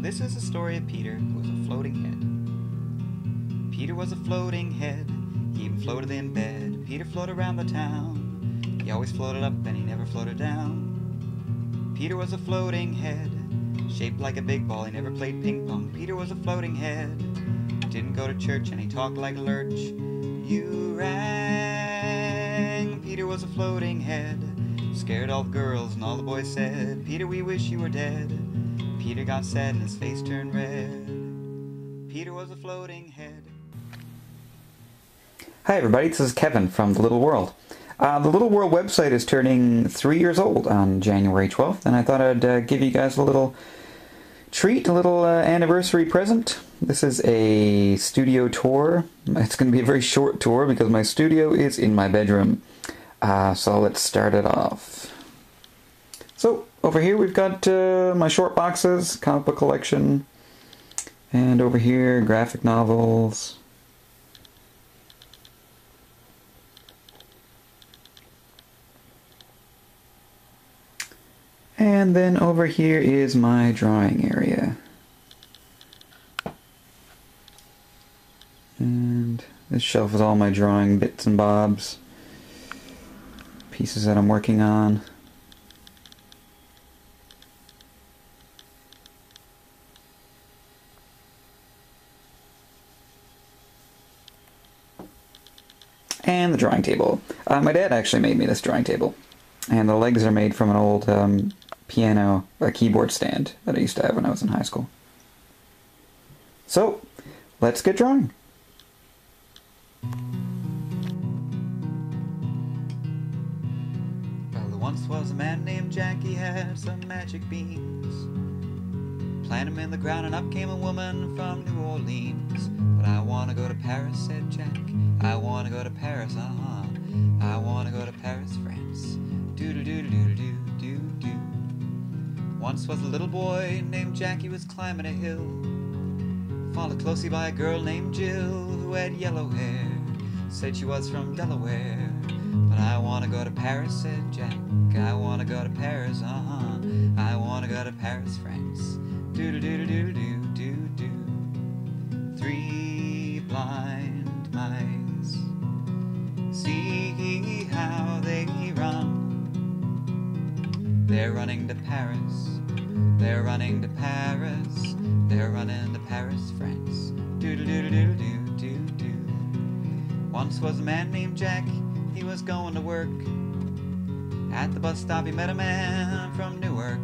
This is the story of Peter, who was a floating head. Peter was a floating head, he even floated in bed. Peter floated around the town, he always floated up and he never floated down. Peter was a floating head, shaped like a big ball, he never played ping pong. Peter was a floating head, didn't go to church and he talked like a lurch. You rang. Peter was a floating head, scared all the girls and all the boys said, Peter, we wish you were dead. Peter got sad and his face turned red. Peter was a floating head. Hi everybody, this is Kevin from The Little World. The Little World website is turning 3 years old on January 12th, and I thought I'd give you guys a little treat, a little anniversary present. This is a studio tour. It's going to be a very short tour because my studio is in my bedroom. So let's start it off. So over here we've got my short boxes, comic book collection, and over here graphic novels. And then over here is my drawing area. And this shelf is all my drawing bits and bobs, pieces that I'm working on. And the drawing table. My dad actually made me this drawing table. And the legs are made from an old piano, or keyboard stand that I used to have when I was in high school. So, let's get drawing. Well, there once was a man named Jack, he had some magic beans. Plant him in the ground and up came a woman from New Orleans. But I want to go to Paris, said Jack. I want to go to Paris, I want to go to Paris, France. Do-do-do-do-do-do-do. Once was a little boy named Jack, he was climbing a hill, followed closely by a girl named Jill, who had yellow hair, said she was from Delaware. But I want to go to Paris, said Jack. I want to go to Paris, I want to go to Paris, France. Do-do-do-do-do-do-do. Three blind mice, see how they run. They're running to Paris, they're running to Paris, they're running to Paris, France. Do-do-do-do-do-do-do. Once was a man named Jack, he was going to work. At the bus stop he met a man from Newark.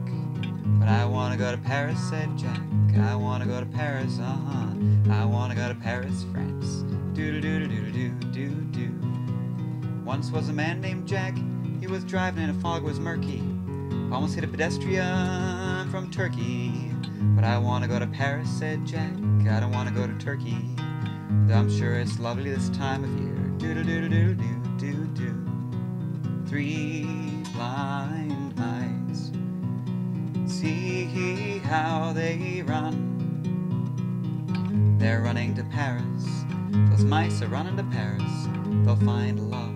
But I want to go to Paris, said Jack. I want to go to Paris, I want to go to Paris, France. Do-do-do-do-do-do-do. Once was a man named Jack, he was driving and a fog was murky. Almost hit a pedestrian from Turkey. But I want to go to Paris, said Jack. I don't want to go to Turkey, though I'm sure it's lovely this time of year. Do-do-do-do-do-do-do. Three blind mice, see how they run. They're running to Paris. Those mice are running to Paris. They'll find love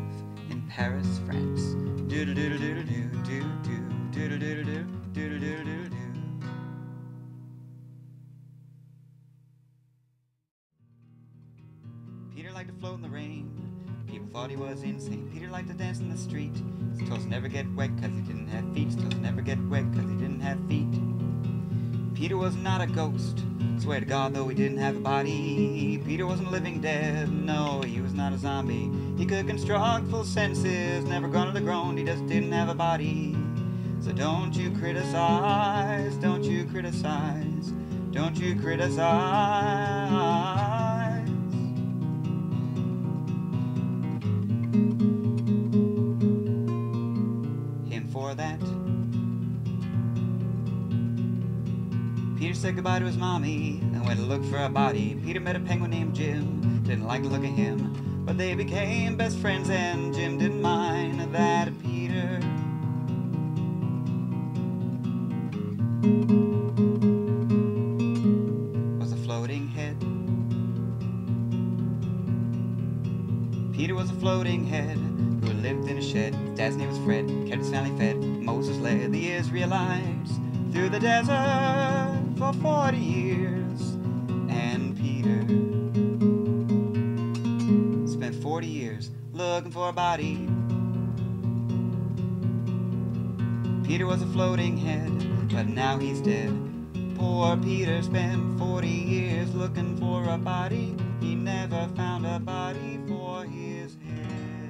in Paris, France. Do-do-do-do-do-do-do. Do-do-do-do-do. Do-do-do-do-do. Peter liked to float in the rain. People thought he was insane. Peter liked to dance in the street. His toes never get wet cause he didn't have feet. His toes never get wet cause he didn't have feet. Peter was not a ghost. Swear to God, though he didn't have a body. Peter wasn't living dead. No, he was not a zombie. He could construct full sentences, never grunted or groaned. He just didn't have a body. So don't you criticize, don't you criticize, don't you criticize him for that. Peter said goodbye to his mommy and went to look for a body. Peter met a penguin named Jim, didn't like the look of him, but they became best friends and Jim didn't mind that Peter was a floating head. Peter was a floating head who lived in a shed. His dad's name was Fred, kept his family fed. Moses led the Israelites through the desert for 40 years. And Peter spent 40 years looking for a body. Peter was a floating head, but now he's dead. Poor Peter spent 40 years looking for a body. He never found a body for his head.